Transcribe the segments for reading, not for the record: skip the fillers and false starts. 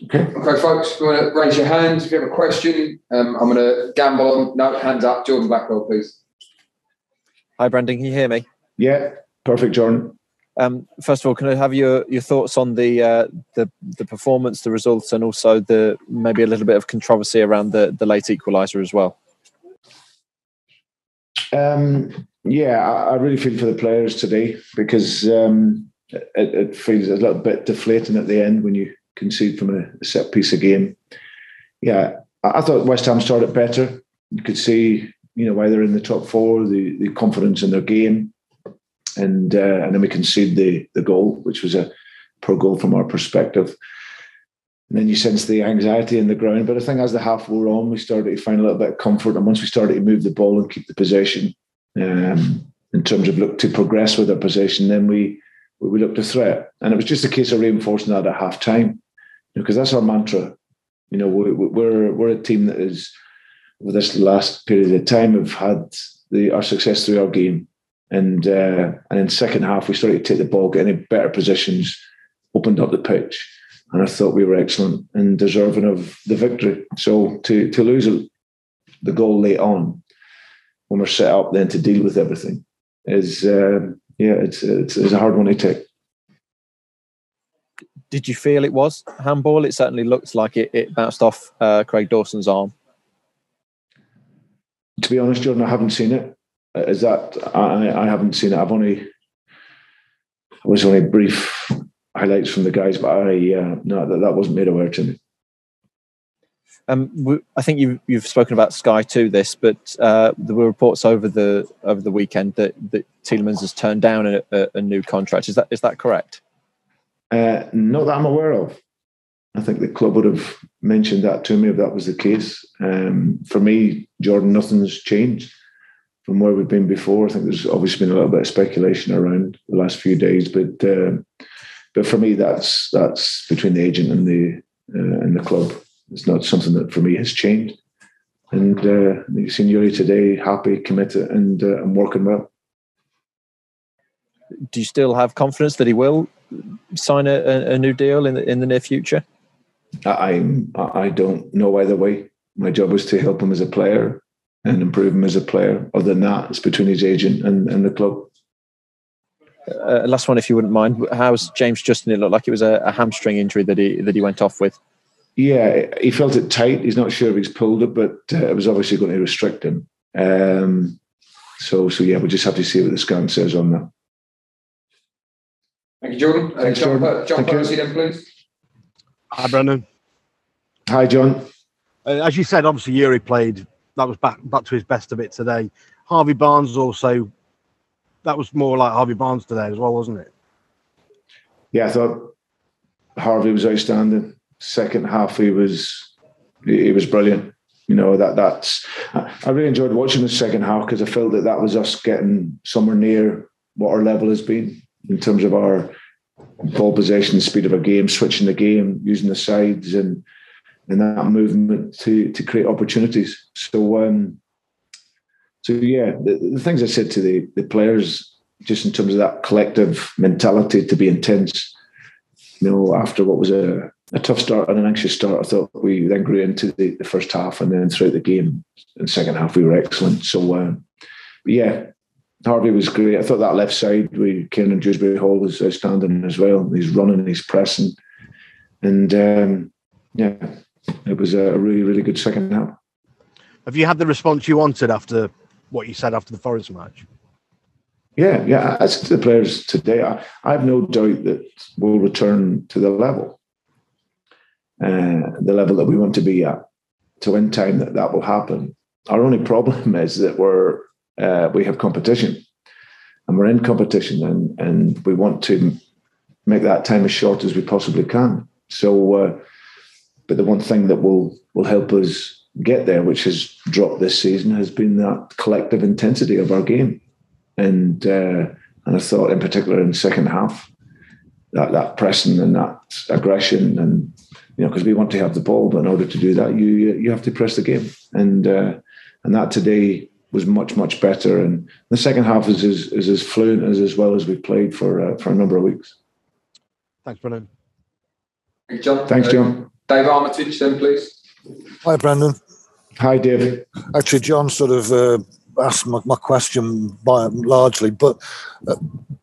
Okay, folks, if you want to raise your hands if you have a question. I'm going to gamble on no hands up. Jordan Blackwell, please. Hi, Brendan. Can you hear me? Yeah, perfect, Jordan. First of all, can I have your thoughts on the performance, the results, and also the maybe a little bit of controversy around the late equaliser as well? I really feel for the players today because it feels a little bit deflating at the end when you concede from a set piece of game. Yeah, I thought West Ham started better. You could see, why they're in the top four, the confidence in their game, and then we conceded the goal, which was a poor goal from our perspective. And then you sense the anxiety in the ground. But I think as the half wore on, we started to find a little bit of comfort. And once we started to move the ball and keep the possession, in terms of look to progress with our possession, then we looked a threat. And it was just a case of reinforcing that at half time, because that's our mantra. We're a team that is, over this last period of time, have had our success through our game. And in second half, we started to take the ball, get in better positions, opened up the pitch. And I thought we were excellent and deserving of the victory. So to lose the goal late on, when we're set up then to deal with everything, is it's a hard one to take. Did you feel it was handball? It certainly looked like it bounced off Craig Dawson's arm. To be honest, Jordan, I haven't seen it. I haven't seen it. I was only brief highlights from the guys, but that wasn't made aware to me. I think you've spoken about Sky too. This, but there were reports over the weekend that Tielemans has turned down a new contract. Is that correct? Not that I'm aware of. I think the club would have mentioned that to me if that was the case. For me, Jordan, nothing's changed from where we've been before. I think there's obviously been a little bit of speculation around the last few days, but for me, that's between the agent and the club. It's not something that for me has changed. And you've seen Yuri today, happy, committed, and working well. Do you still have confidence that he will sign a new deal in the near future? I don't know either way. My job is to help him as a player and improve him as a player. Other than that, it's between his agent and the club. Last one, if you wouldn't mind. How's James Justin? It looked like it was a hamstring injury that he went off with. Yeah, he felt it tight. He's not sure if he's pulled it, but it was obviously going to restrict him. So yeah, we just have to see what the scan says on that. Thank you, Jordan. Thanks, Jordan. John Percy, then, please. Hi, Brendan. Hi, John. As you said, obviously Yuri played. That was back to his best of it today. Harvey Barnes also. That was more like Harvey Barnes today as well, wasn't it? Yeah, I thought Harvey was outstanding. Second half, he was brilliant. That's. I really enjoyed watching the second half because I felt that was us getting somewhere near what our level has been in terms of our ball possession, speed of our game, switching the game, using the sides, and that movement to create opportunities. So yeah, the things I said to the players, just in terms of that collective mentality to be intense. After what was a tough start and an anxious start, I thought we then grew into the first half, and then throughout the game, in the second half, we were excellent. So yeah, Harvey was great. I thought that left side, Kieran Dewsbury Hall was outstanding as well. He's running, he's pressing, and it was a really, really good second half. Have you had the response you wanted after what you said after the Forest match? Yeah. I said to the players today, I have no doubt that we'll return to the level that we want to be at. So in time that will happen. Our only problem is that we have competition, and we're in competition, and we want to make that time as short as we possibly can. So, but the one thing that will help us get there, which has dropped this season, has been that collective intensity of our game. And I thought, in particular, in the second half, that pressing and that aggression, and because we want to have the ball, but in order to do that, you have to press the game, and that today was much, much better. And the second half is as fluent as well as we played for a number of weeks. Thanks, Brendan. Thanks, John. Thanks, John. Dave Armitage, then, please. Hi, Brendan. Hi, Dave. Actually, John sort of asked my question largely, but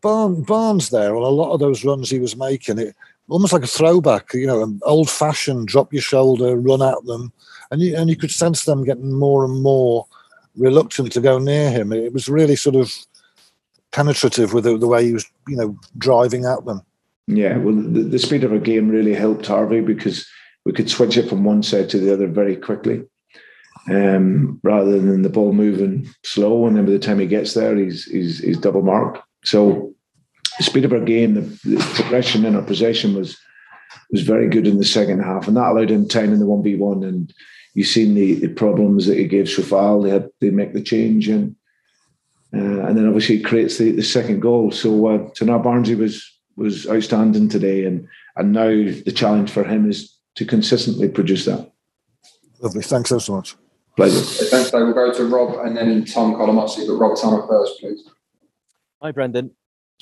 Barnes there on a lot of those runs he was making, it almost like a throwback, an old-fashioned drop your shoulder, run at them, and you could sense them getting more and more reluctant to go near him. It was really sort of penetrative with the way he was, driving at them. Yeah, well, the speed of our game really helped Harvey because we could switch it from one side to the other very quickly, rather than the ball moving slow. And then by the time he gets there, he's double marked. So the speed of our game, the progression in our possession was very good in the second half, and that allowed him time in the 1v1. And you've seen the problems that he gave Shafal. They make the change, and then obviously he creates the second goal. So now Barnesy was outstanding today, and now the challenge for him is to consistently produce that. Lovely, thanks so much. Pleasure. Thanks, Dave. We'll go to Rob and then Tom Colomossi, but Rob Tanner first, please. Hi, Brendan.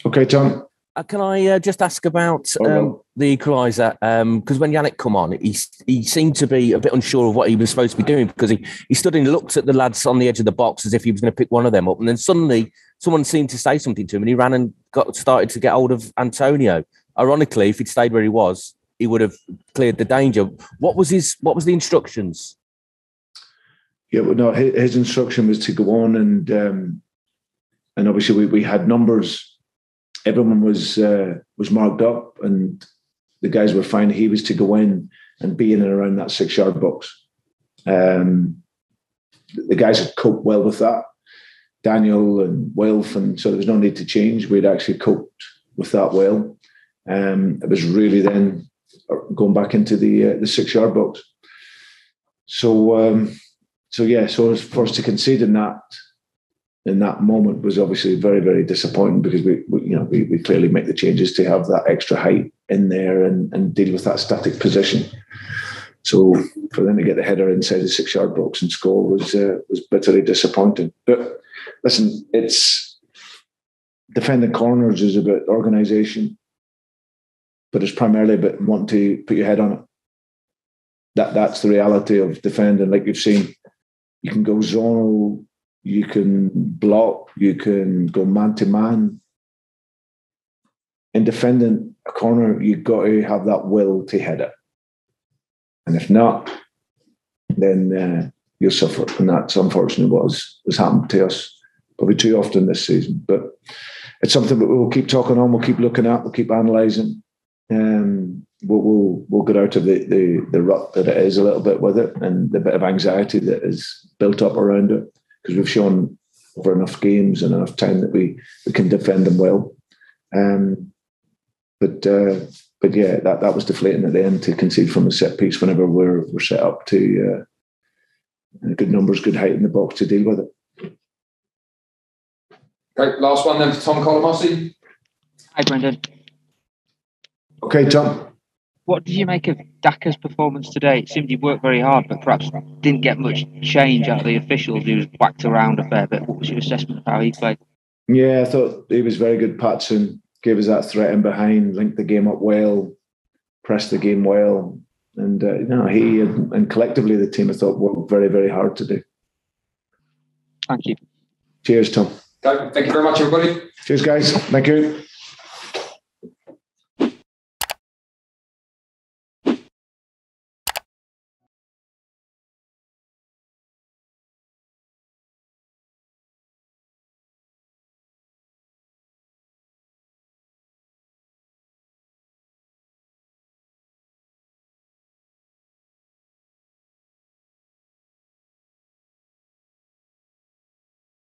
Okay, Tom. Can I just ask about the equaliser? Because when Yannick come on, he seemed to be a bit unsure of what he was supposed to be doing, because he stood and looked at the lads on the edge of the box as if he was going to pick one of them up, and then suddenly someone seemed to say something to him, and he ran and started to get hold of Antonio. Ironically, if he'd stayed where he was, he would have cleared the danger. What was the instructions? Yeah, well, no, his instruction was to go on, and obviously we had numbers. Everyone was marked up, and the guys were fine. He was to go in and be in and around that 6-yard box. The guys had coped well with that, Daniel and Wilf, and so there was no need to change. We'd actually coped with that well. It was really then going back into the 6-yard box. So for us to concede in that moment was obviously very, very disappointing, because we clearly make the changes to have that extra height in there and deal with that static position. So for them to get the header inside the 6-yard box and score was bitterly disappointing. But listen, it's defending corners is about organisation, but it's primarily about wanting to put your head on it. That's the reality of defending. Like you've seen, you can go zonal, you can block, you can go man-to-man. In defending a corner, you've got to have that will to head it. And if not, then you'll suffer. And that's unfortunately what has happened to us probably too often this season. But it's something that we'll keep talking on, we'll keep looking at, we'll keep analysing. We'll get out of the rut that it is a little bit with it, and the bit of anxiety that is built up around it, because we've shown over enough games and enough time that we can defend them well. But yeah, that was deflating at the end to concede from a set piece whenever we're set up to good numbers, good height in the box to deal with it. Great. Last one then for Tom Colomossi. Hi, Brendan. Okay, Tom. What did you make of Daka's performance today? It seemed he worked very hard, but perhaps didn't get much change out of the officials. He was whacked around a fair bit. What was your assessment of how he played? Yeah, I thought he was very good patching, gave us that threat in behind, linked the game up well, pressed the game well. And he and collectively the team, I thought, worked very, very hard today. Thank you. Cheers, Tom. Thank you very much, everybody. Cheers, guys. Thank you.